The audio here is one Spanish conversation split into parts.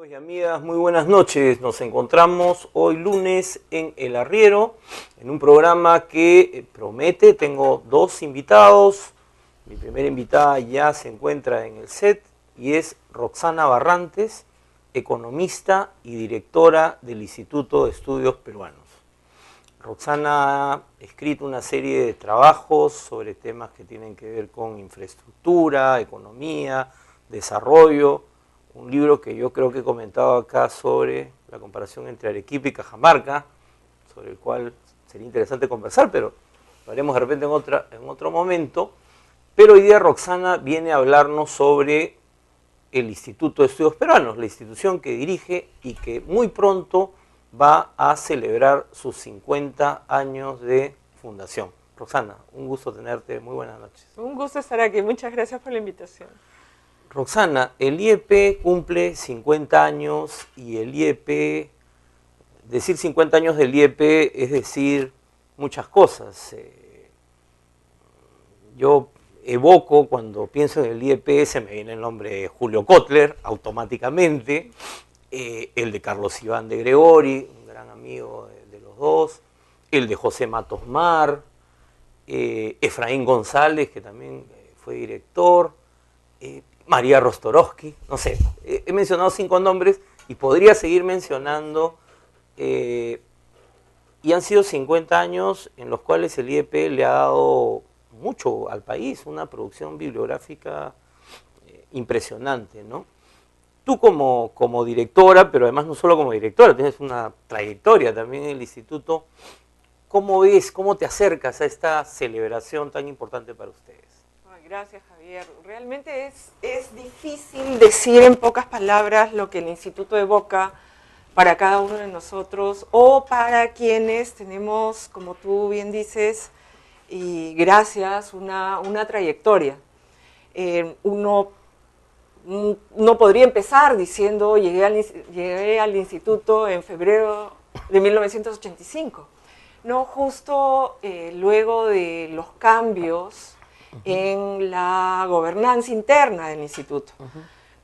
Amigos y amigas, muy buenas noches. Nos encontramos hoy lunes en El Arriero, en un programa que promete. Tengo dos invitados. Mi primera invitada ya se encuentra en el set y es Roxana Barrantes, economista y directora del Instituto de Estudios Peruanos. Roxana ha escrito una serie de trabajos sobre temas que tienen que ver con infraestructura, economía, desarrollo. Un libro que yo creo que he comentado acá sobre la comparación entre Arequipa y Cajamarca, sobre el cual sería interesante conversar, pero lo haremos de repente en otro momento. Pero hoy día Roxana viene a hablarnos sobre el Instituto de Estudios Peruanos, la institución que dirige y que muy pronto va a celebrar sus 50 años de fundación. Roxana, un gusto tenerte, muy buenas noches. Un gusto estar aquí, muchas gracias por la invitación. Roxana, el IEP cumple 50 años y el IEP, decir 50 años del IEP es decir muchas cosas. Yo evoco, cuando pienso en el IEP, se me viene el nombre de Julio Kotler, automáticamente, el de Carlos Iván de Gregori, un gran amigo de los dos, el de José Matos Mar, Efraín González, que también fue director, María Rostorowski, no sé, he mencionado 5 nombres y podría seguir mencionando, y han sido 50 años en los cuales el IEP le ha dado mucho al país, una producción bibliográfica impresionante, ¿no? Tú como directora, pero además no solo como directora, tienes una trayectoria también en el instituto, ¿cómo ves, cómo te acercas a esta celebración tan importante para ustedes? Gracias, Javier. Realmente es difícil decir en pocas palabras lo que el instituto evoca para cada uno de nosotros o para quienes tenemos, como tú bien dices, y gracias, una trayectoria. Uno podría empezar diciendo llegué al instituto en febrero de 1985, ¿no? Justo luego de los cambios en la gobernanza interna del instituto,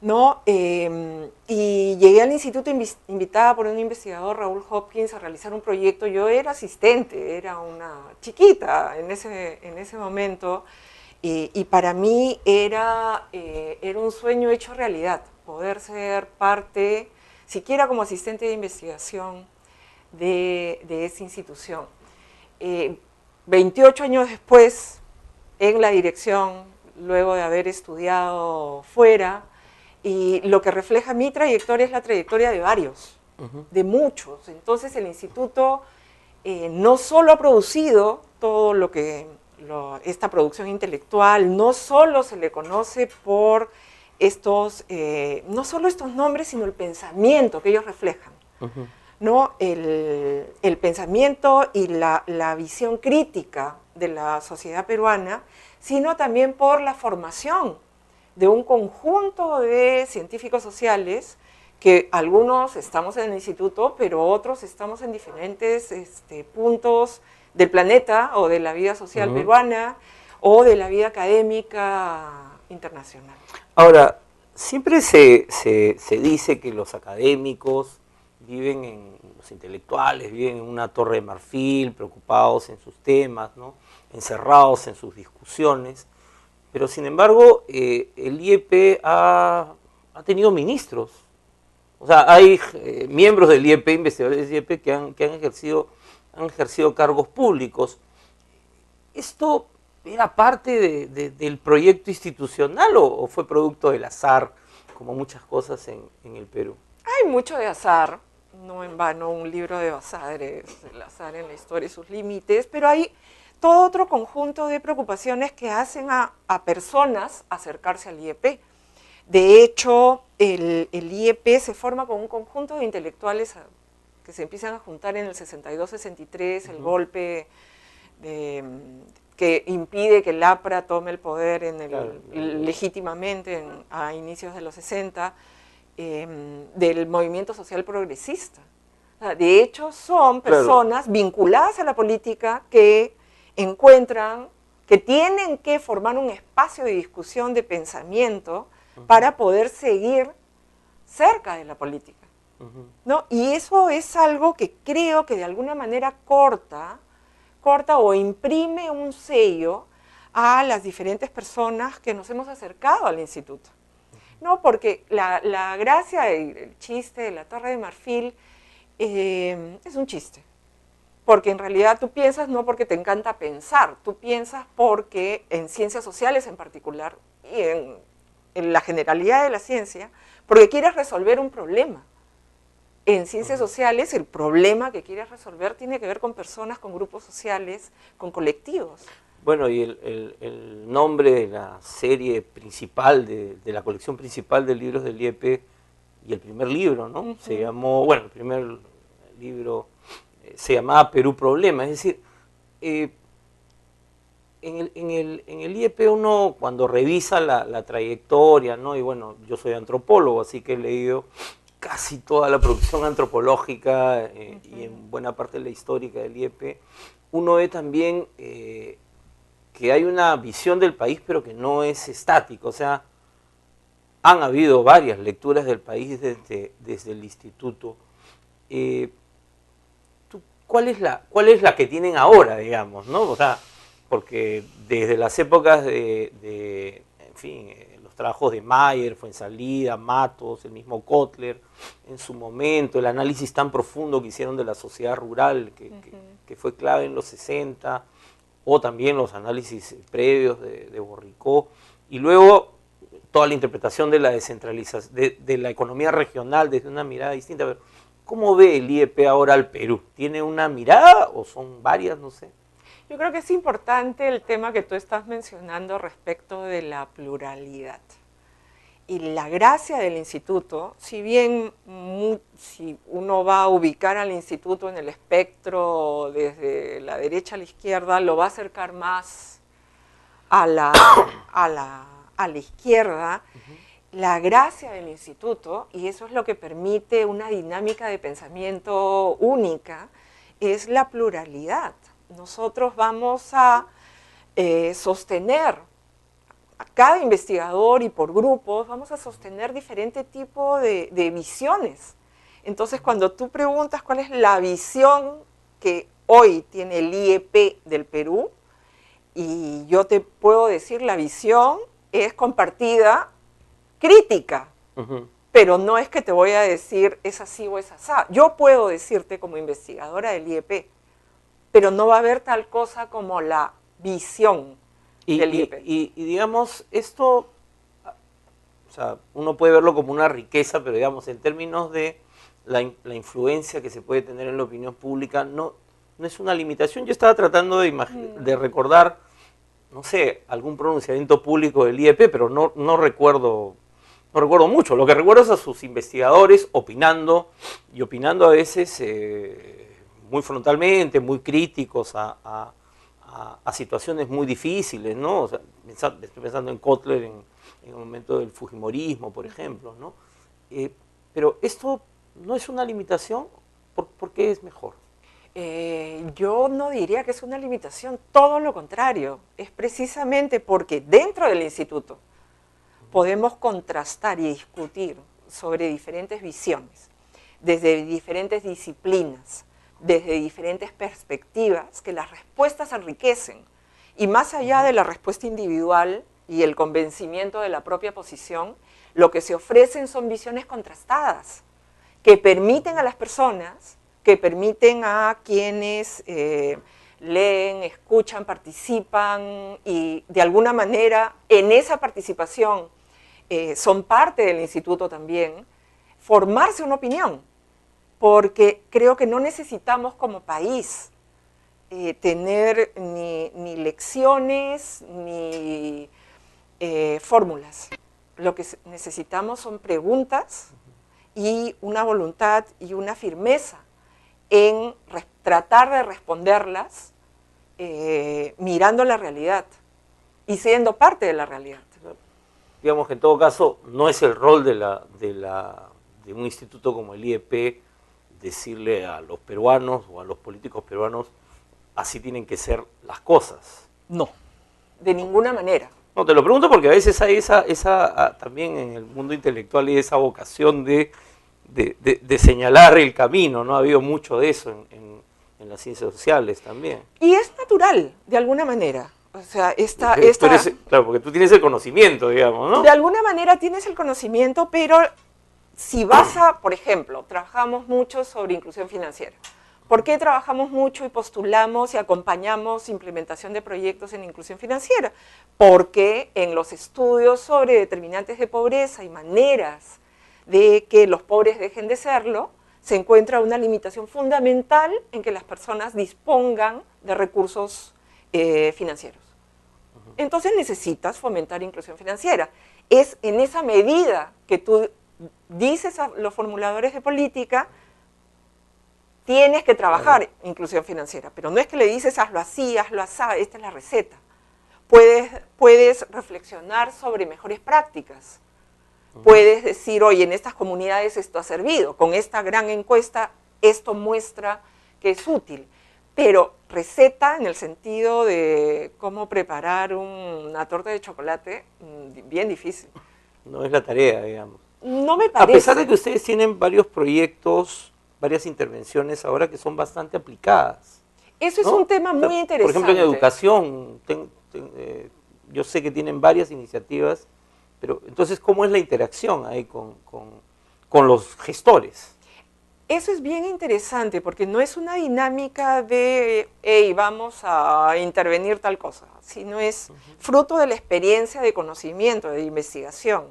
¿no? Y llegué al instituto invitada por un investigador, Raúl Hopkins, a realizar un proyecto. Yo era asistente, era una chiquita en ese momento, y para mí era un sueño hecho realidad, poder ser parte, siquiera como asistente de investigación de esa institución. 28 años después, en la dirección, luego de haber estudiado fuera, y lo que refleja mi trayectoria es la trayectoria de varios, de muchos. Entonces el instituto no solo ha producido todo esta producción intelectual, no solo se le conoce por no solo estos nombres, sino el pensamiento que ellos reflejan, ¿no? El pensamiento y la visión crítica de la sociedad peruana, sino también por la formación de un conjunto de científicos sociales, que algunos estamos en el instituto, pero otros estamos en diferentes puntos del planeta o de la vida social peruana o de la vida académica internacional. Ahora, siempre se dice que los académicos los intelectuales viven en una torre de marfil, preocupados en sus temas, ¿no? Encerrados en sus discusiones, pero sin embargo el IEP ha tenido ministros, o sea, hay miembros del IEP, investigadores del IEP que han ejercido cargos públicos. ¿Esto era parte del proyecto institucional o fue producto del azar, como muchas cosas en el Perú? Hay mucho de azar, no en vano un libro de Basadre, el azar en la historia y sus límites, pero hay todo otro conjunto de preocupaciones que hacen a personas acercarse al IEP. De hecho, el IEP se forma con un conjunto de intelectuales que se empiezan a juntar en el 62-63, el golpe que impide que el APRA tome el poder legítimamente a inicios de los 60, del movimiento social progresista. O sea, de hecho, son personas vinculadas a la política que encuentran que tienen que formar un espacio de discusión, de pensamiento, para poder seguir cerca de la política, ¿no? Y eso es algo que creo que de alguna manera corta o imprime un sello a las diferentes personas que nos hemos acercado al instituto, ¿no? Porque la gracia, el chiste de la Torre de Marfil es un chiste. Porque en realidad tú piensas no porque te encanta pensar, tú piensas porque en ciencias sociales en particular y en la generalidad de la ciencia, porque quieres resolver un problema. En ciencias sociales el problema que quieres resolver tiene que ver con personas, con grupos sociales, con colectivos. Bueno, y el nombre de la serie principal, de la colección principal de libros del IEP, y el primer libro, ¿no? Se llamó, bueno, el primer libro se llamaba Perú Problema, es decir, en el IEP uno cuando revisa la trayectoria, ¿no? Y bueno, yo soy antropólogo, así que he leído casi toda la producción antropológica y en buena parte de la histórica del IEP, uno ve también que hay una visión del país, pero que no es estático, o sea, han habido varias lecturas del país desde el instituto. ¿Cuál es la que tienen ahora, digamos, ¿no? O sea, porque desde las épocas en fin, los trabajos de Mayer, Fuenzalida, Matos, el mismo Kotler, en su momento, el análisis tan profundo que hicieron de la sociedad rural, que fue clave en los 60, o también los análisis previos de Borricó, y luego toda la interpretación de la descentralización, de la economía regional desde una mirada distinta. Pero ¿cómo ve el IEP ahora al Perú? ¿Tiene una mirada o son varias? No sé. Yo creo que es importante el tema que tú estás mencionando respecto de la pluralidad. Y la gracia del instituto, si bien si uno va a ubicar al instituto en el espectro desde la derecha a la izquierda, lo va a acercar más a la izquierda. La gracia del instituto, y eso es lo que permite una dinámica de pensamiento única, es la pluralidad. Nosotros vamos a sostener, a cada investigador y por grupos, vamos a sostener diferente tipo de visiones. Entonces, cuando tú preguntas cuál es la visión que hoy tiene el IEP del Perú, y yo te puedo decir, la visión es compartida, crítica, pero no es que te voy a decir es así o es así. Yo puedo decirte como investigadora del IEP, pero no va a haber tal cosa como la visión del IEP. Y digamos, esto, o sea, uno puede verlo como una riqueza, pero digamos, en términos de la influencia que se puede tener en la opinión pública, no es una limitación. Yo estaba tratando de recordar, no sé, algún pronunciamiento público del IEP, pero no recuerdo mucho. Lo que recuerdo es a sus investigadores opinando, y opinando a veces muy frontalmente, muy críticos a situaciones muy difíciles, ¿no? O sea, estoy pensando en Kotler en el momento del fujimorismo, por ejemplo, ¿no? Pero esto no es una limitación, ¿por qué es mejor? Yo no diría que es una limitación, todo lo contrario. Es precisamente porque dentro del instituto podemos contrastar y discutir sobre diferentes visiones, desde diferentes disciplinas, desde diferentes perspectivas, que las respuestas enriquecen. Y más allá de la respuesta individual y el convencimiento de la propia posición, lo que se ofrecen son visiones contrastadas, que permiten a las personas, que permiten a quienes leen, escuchan, participan y de alguna manera en esa participación son parte del instituto también, formarse una opinión, porque creo que no necesitamos como país tener ni lecciones ni fórmulas. Lo que necesitamos son preguntas y una voluntad y una firmeza en tratar de responderlas mirando la realidad y siendo parte de la realidad. Digamos que en todo caso no es el rol de un instituto como el IEP decirle a los peruanos o a los políticos peruanos así tienen que ser las cosas. No, de ninguna manera. No, te lo pregunto porque a veces hay también en el mundo intelectual hay esa vocación de señalar el camino, ¿no? Ha habido mucho de eso en las ciencias sociales también. Y es natural, de alguna manera. O sea, claro, porque tú tienes el conocimiento, digamos, ¿no? De alguna manera tienes el conocimiento, pero si vas por ejemplo, trabajamos mucho sobre inclusión financiera. ¿Por qué trabajamos mucho y postulamos y acompañamos implementación de proyectos en inclusión financiera? Porque en los estudios sobre determinantes de pobreza y maneras de que los pobres dejen de serlo, se encuentra una limitación fundamental en que las personas dispongan de recursos financieros. Entonces necesitas fomentar inclusión financiera. Es en esa medida que tú dices a los formuladores de política, tienes que trabajar inclusión financiera, pero no es que le dices hazlo así, hazlo así, esta es la receta. Puedes reflexionar sobre mejores prácticas. Puedes decir, oye, en estas comunidades esto ha servido, con esta gran encuesta esto muestra que es útil. Pero receta en el sentido de cómo preparar una torta de chocolate, bien difícil. No es la tarea, digamos. No me parece. A pesar de que ustedes tienen varios proyectos, varias intervenciones ahora que son bastante aplicadas. Eso es un tema muy interesante. Por ejemplo, en educación, yo sé que tienen varias iniciativas, pero entonces, ¿cómo es la interacción ahí con los gestores? Eso es bien interesante, porque no es una dinámica de, hey, vamos a intervenir tal cosa, sino es fruto de la experiencia de conocimiento, de investigación,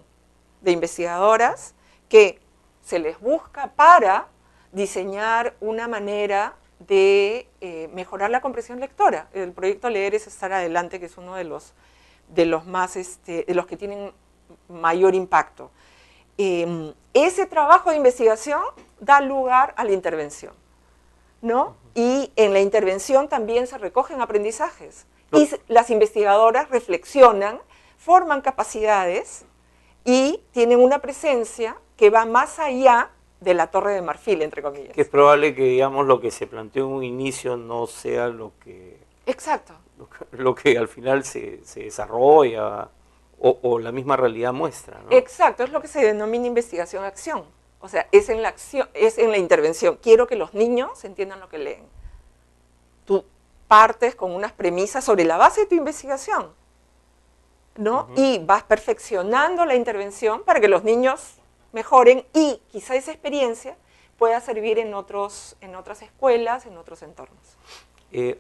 de investigadoras que se les busca para diseñar una manera de mejorar la comprensión lectora. El proyecto Leer es Estar Adelante, que es uno de los más, de los que tienen mayor impacto. Ese trabajo de investigación da lugar a la intervención, ¿no? Y en la intervención también se recogen aprendizajes. Y las investigadoras reflexionan, forman capacidades y tienen una presencia que va más allá de la Torre de Marfil, entre comillas. Que es probable que, digamos, lo que se planteó en un inicio no sea lo que... Exacto. Lo que al final se desarrolla o la misma realidad muestra, ¿no? Exacto, es lo que se denomina investigación-acción. O sea, es en la acción, es en la intervención. Quiero que los niños entiendan lo que leen. Tú partes con unas premisas sobre la base de tu investigación, ¿no? Y vas perfeccionando la intervención para que los niños mejoren y quizá esa experiencia pueda servir en otras escuelas, en otros entornos.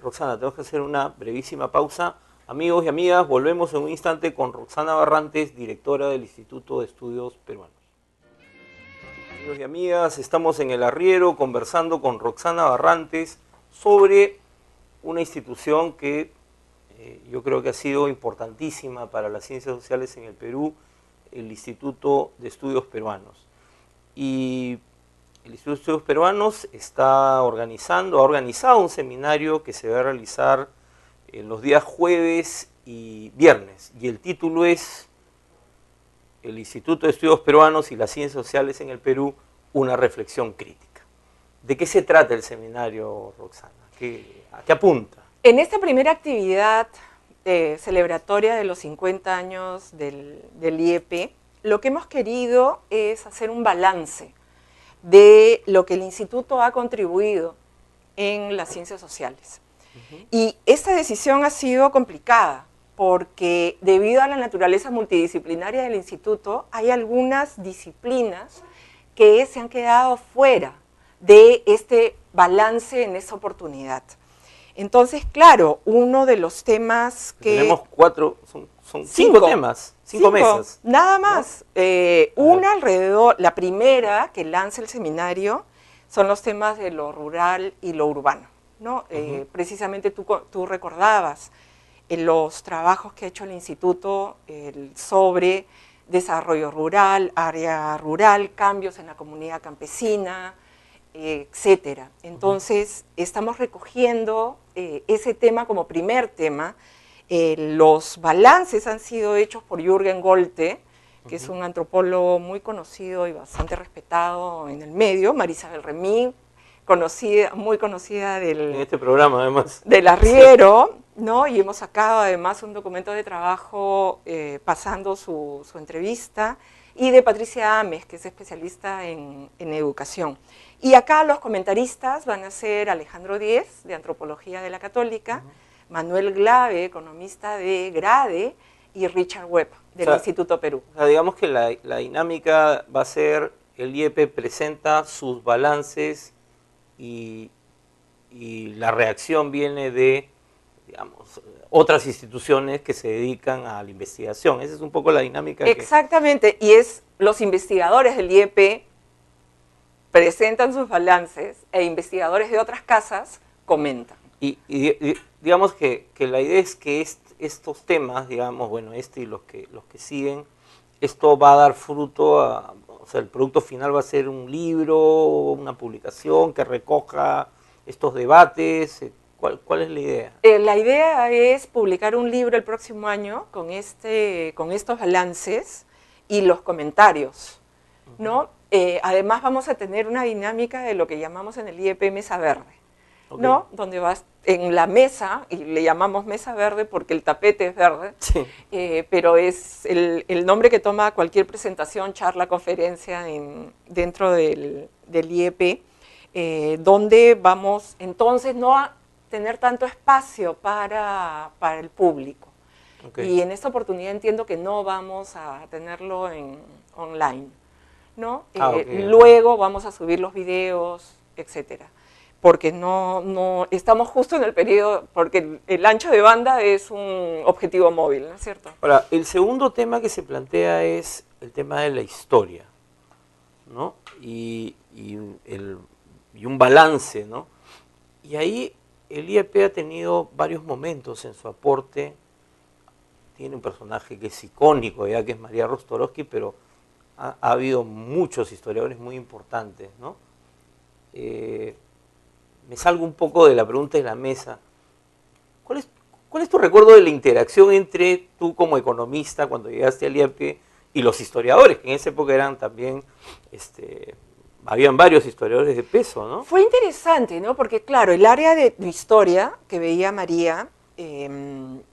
Roxana, tenemos que hacer una brevísima pausa. Amigos y amigas, volvemos en un instante con Roxana Barrantes, directora del Instituto de Estudios Peruanos. Amigos y amigas, estamos en El Arriero conversando con Roxana Barrantes sobre una institución que yo creo que ha sido importantísima para las ciencias sociales en el Perú, el Instituto de Estudios Peruanos. Y el Instituto de Estudios Peruanos ha organizado un seminario que se va a realizar en los días jueves y viernes, y el título es El Instituto de Estudios Peruanos y las Ciencias Sociales en el Perú, una reflexión crítica. ¿De qué se trata el seminario, Roxana? ¿A qué apunta? En esta primera actividad celebratoria de los 50 años del IEP, lo que hemos querido es hacer un balance de lo que el instituto ha contribuido en las ciencias sociales. Y esta decisión ha sido complicada porque debido a la naturaleza multidisciplinaria del instituto hay algunas disciplinas que se han quedado fuera de este balance en esta oportunidad. Entonces, claro, uno de los temas que... Tenemos son cinco temas, cinco mesas. Nada más. ¿No? Una alrededor, la primera que lanza el seminario son los temas de lo rural y lo urbano, ¿no? Precisamente tú recordabas los trabajos que ha hecho el instituto sobre desarrollo rural, área rural, cambios en la comunidad campesina, etcétera. Entonces, estamos recogiendo ese tema como primer tema. Los balances han sido hechos por Jürgen Golte, que es un antropólogo muy conocido y bastante respetado en el medio, Marisabel Remí, muy conocida en este programa además. del Arriero, ¿no? Y hemos sacado además un documento de trabajo pasando su entrevista, y de Patricia Ames, que es especialista en educación. Y acá los comentaristas van a ser Alejandro Díez, de Antropología de la Católica, Manuel Glave, economista de Grade, y Richard Webb, del Instituto Perú. O sea, digamos que la dinámica va a ser, el IEP presenta sus balances y la reacción viene de, digamos, otras instituciones que se dedican a la investigación. Esa es un poco la dinámica. Exactamente, y es los investigadores del IEP presentan sus balances e investigadores de otras casas comentan. Y digamos que la idea es que estos temas, digamos, bueno, y los que siguen, esto va a dar fruto o sea, el producto final va a ser un libro, una publicación que recoja estos debates. ¿Cuál es la idea? La idea es publicar un libro el próximo año con estos balances y los comentarios, ¿no? Además vamos a tener una dinámica de lo que llamamos en el IEP Mesa Verde, ¿no? Donde vas en la mesa, y le llamamos Mesa Verde porque el tapete es verde, sí. Pero es el nombre que toma cualquier presentación, charla, conferencia dentro del IEP, donde vamos entonces no a tener tanto espacio para el público. Y en esta oportunidad entiendo que no vamos a tenerlo online, ¿no? Luego vamos a subir los videos, etcétera, porque no estamos justo en el periodo, porque el ancho de banda es un objetivo móvil, ¿no es cierto? Ahora, el segundo tema que se plantea es el tema de la historia, ¿no? Y un balance, ¿no? Y ahí el IEP ha tenido varios momentos en su aporte. Tiene un personaje que es icónico, ya que es María Rostorowski, pero ha habido muchos historiadores muy importantes, ¿no? Me salgo un poco de la pregunta de la mesa. ¿Cuál es tu recuerdo de la interacción entre tú como economista cuando llegaste al IEP y los historiadores, que en esa época eran también, habían varios historiadores de peso, ¿no? Fue interesante, ¿no? Porque claro, el área de historia que veía María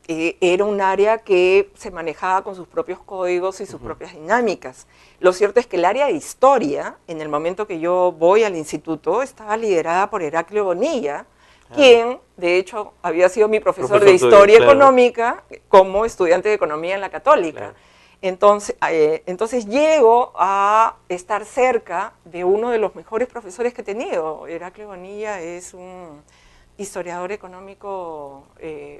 era un área que se manejaba con sus propios códigos y sus propias dinámicas. Lo cierto es que el área de historia, en el momento que yo voy al instituto, estaba liderada por Heraclio Bonilla, quien de hecho había sido mi profesor de historia económica como estudiante de economía en la Católica. Claro. Entonces llego a estar cerca de uno de los mejores profesores que he tenido. Heraclio Bonilla es un historiador económico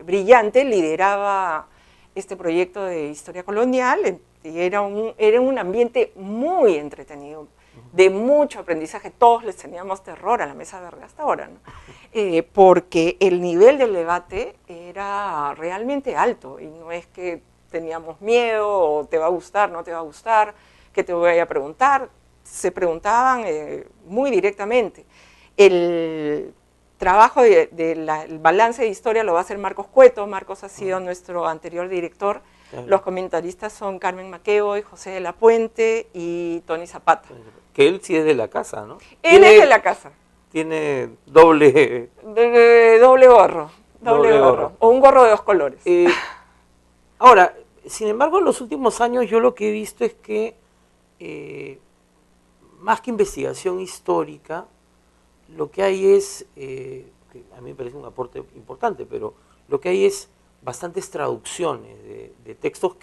brillante, lideraba este proyecto de historia colonial, y era un ambiente muy entretenido, de mucho aprendizaje. Todos les teníamos terror a la Mesa Verde hasta ahora, ¿no? Porque el nivel del debate era realmente alto, y no es que teníamos miedo, o te va a gustar, no te va a gustar, que te voy a preguntar. Se preguntaban muy directamente. El trabajo del balance de historia lo va a hacer Marcos Cueto. Marcos ha sido nuestro anterior director. Claro. Los comentaristas son Carmen Maqueo, José de la Puente y Tony Zapata. Que él sí es de la casa, ¿no? Él es de la casa. Tiene doble... doble gorro. Doble gorro. O un gorro de dos colores. Ahora, sin embargo, en los últimos años yo lo que he visto es que más que investigación histórica, lo que hay es, que a mí me parece un aporte importante, pero lo que hay es bastantes traducciones de textos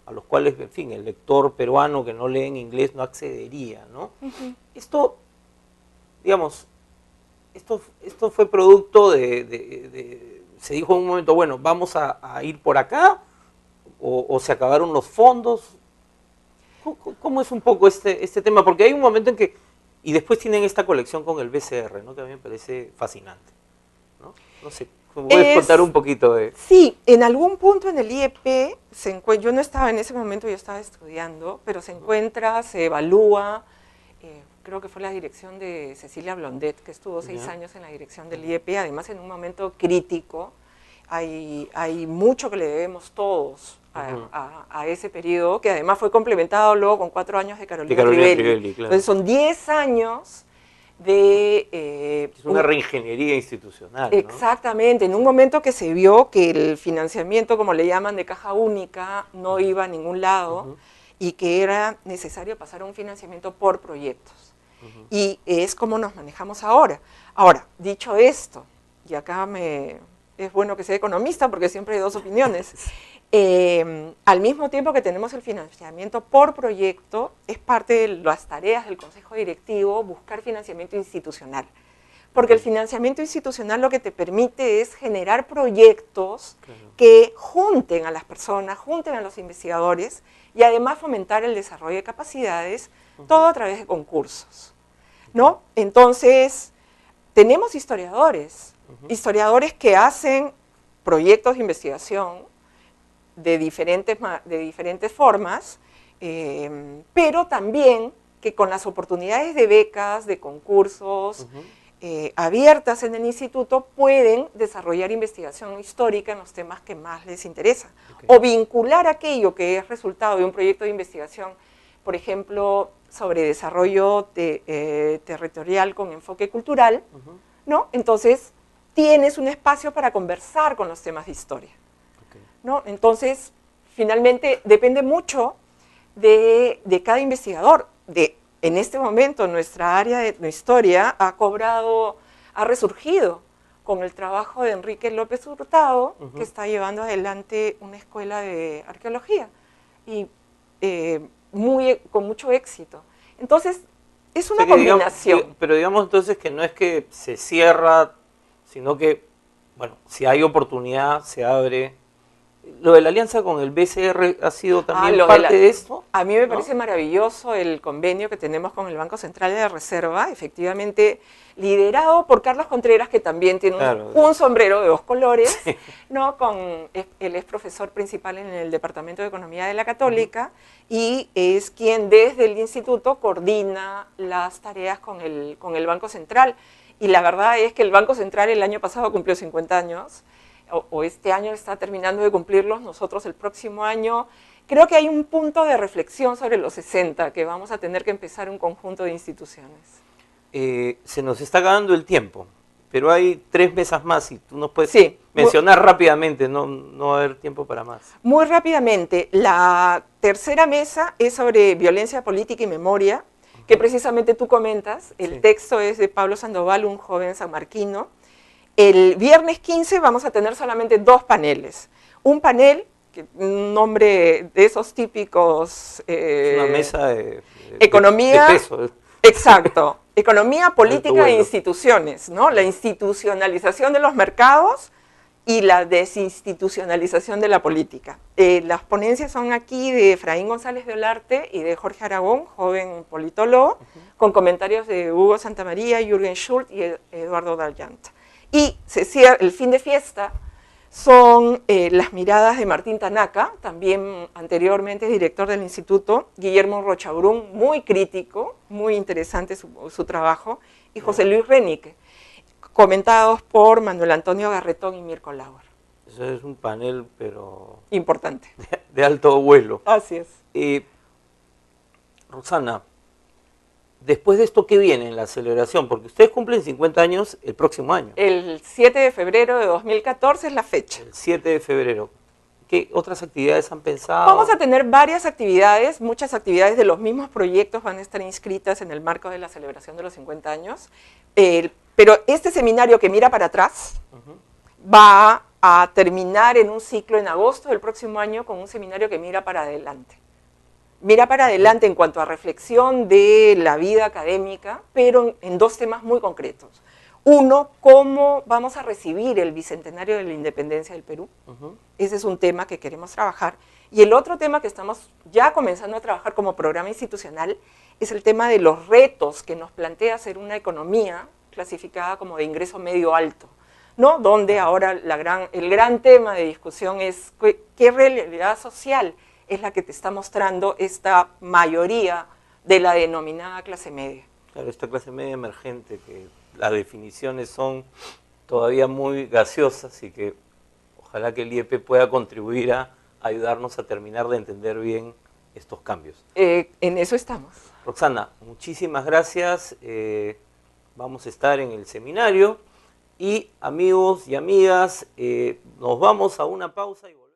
a los cuales, en fin, el lector peruano que no lee en inglés no accedería, ¿no? Esto, digamos, esto fue producto se dijo en un momento, bueno, vamos a ir por acá, o se acabaron los fondos. ¿Cómo es un poco este tema? Porque hay un momento en que, y después tienen esta colección con el BCR, ¿no? Que a mí me parece fascinante, ¿no? No sé, ¿puedes contar un poquito de...? Sí, en algún punto en el IEP, yo no estaba en ese momento, yo estaba estudiando, pero se encuentra, se evalúa, creo que fue la dirección de Cecilia Blondet, que estuvo 6 años en la dirección del IEP, además en un momento crítico. Hay mucho que le debemos todos a ese periodo, que además fue complementado luego con 4 años de Carolina Rivelli. Claro. Entonces son 10 años de... Es una reingeniería institucional, ¿no? Exactamente, en un momento que se vio que el financiamiento, como le llaman, de caja única, no iba a ningún lado y que era necesario pasar a un financiamiento por proyectos. Y es como nos manejamos ahora. Ahora, dicho esto, y acá es bueno que sea economista porque siempre hay dos opiniones, al mismo tiempo que tenemos el financiamiento por proyecto, es parte de las tareas del Consejo Directivo buscar financiamiento institucional. Porque el financiamiento institucional lo que te permite es generar proyectos que junten a las personas, junten a los investigadores y además fomentar el desarrollo de capacidades, todo a través de concursos, ¿no? Entonces, tenemos historiadores, historiadores que hacen proyectos de investigación de diferentes formas, pero también que con las oportunidades de becas, de concursos, abiertas en el instituto, pueden desarrollar investigación histórica en los temas que más les interesa. O vincular aquello que es resultado de un proyecto de investigación, por ejemplo, sobre desarrollo territorial con enfoque cultural, ¿no? Entonces, tienes un espacio para conversar con los temas de historia, ¿no? Entonces, finalmente, depende mucho de cada investigador. En este momento, nuestra área de historia ha resurgido con el trabajo de Enrique López Hurtado, que está llevando adelante una escuela de arqueología, y con mucho éxito. Entonces, es una combinación. Pero digamos entonces que no es que se cierra, sino que, bueno, si hay oportunidad, se abre. ¿Lo de la alianza con el BCR ha sido también parte de esto? A mí me parece maravilloso el convenio que tenemos con el Banco Central de Reserva, efectivamente liderado por Carlos Contreras, que también tiene un sombrero de dos colores, sí, ¿no? Él es profesor principal en el Departamento de Economía de la Católica y es quien desde el instituto coordina las tareas con el Banco Central. Y la verdad es que el Banco Central el año pasado cumplió 50 años, o este año está terminando de cumplirlos, nosotros el próximo año. Creo que hay un punto de reflexión sobre los 60, que vamos a tener que empezar un conjunto de instituciones. Se nos está acabando el tiempo, pero hay 3 mesas más y tú nos puedes mencionar rápidamente, no va a haber tiempo para más. Muy rápidamente, la tercera mesa es sobre violencia política y memoria, que precisamente tú comentas. El texto es de Pablo Sandoval, un joven sanmarquino. El viernes 15 vamos a tener solamente 2 paneles. Un panel, un nombre de esos típicos... es una mesa de economía, de peso. Exacto. Economía, política e instituciones, ¿no? La institucionalización de los mercados y la desinstitucionalización de la política. Las ponencias son aquí de Efraín González de Olarte y de Jorge Aragón, joven politólogo, con comentarios de Hugo Santamaría, Jürgen Schultz y Eduardo Dallant. Y se cierra el fin de fiesta, son las miradas de Martín Tanaka, también anteriormente director del instituto, Guillermo Rochabrún, muy crítico, muy interesante su trabajo, y José Luis Renique, comentados por Manuel Antonio Garretón y Mirko Lauer. Eso es un panel, pero... importante. De alto vuelo. Así es. Roxana, después de esto, ¿qué viene en la celebración? Porque ustedes cumplen 50 años el próximo año. El 7 de febrero de 2014 es la fecha. El 7 de febrero. ¿Qué otras actividades han pensado? Vamos a tener varias actividades, muchas actividades de los mismos proyectos van a estar inscritas en el marco de la celebración de los 50 años. Pero este seminario que mira para atrás va a terminar en un ciclo en agosto del próximo año con un seminario que mira para adelante. Mira para adelante en cuanto a reflexión de la vida académica, pero en 2 temas muy concretos. Uno, cómo vamos a recibir el bicentenario de la independencia del Perú. Ese es un tema que queremos trabajar. Y el otro tema que estamos ya comenzando a trabajar como programa institucional es el tema de los retos que nos plantea hacer una economía clasificada como de ingreso medio alto, ¿no? Donde ahora el gran tema de discusión es qué realidad social es la que te está mostrando esta mayoría de la denominada clase media. Claro, esta clase media emergente, que las definiciones son todavía muy gaseosas y que ojalá que el IEP pueda contribuir a ayudarnos a terminar de entender bien estos cambios. En eso estamos. Roxana, muchísimas gracias. vamos a estar en el seminario. Y amigos y amigas, nos vamos a una pausa y volvemos.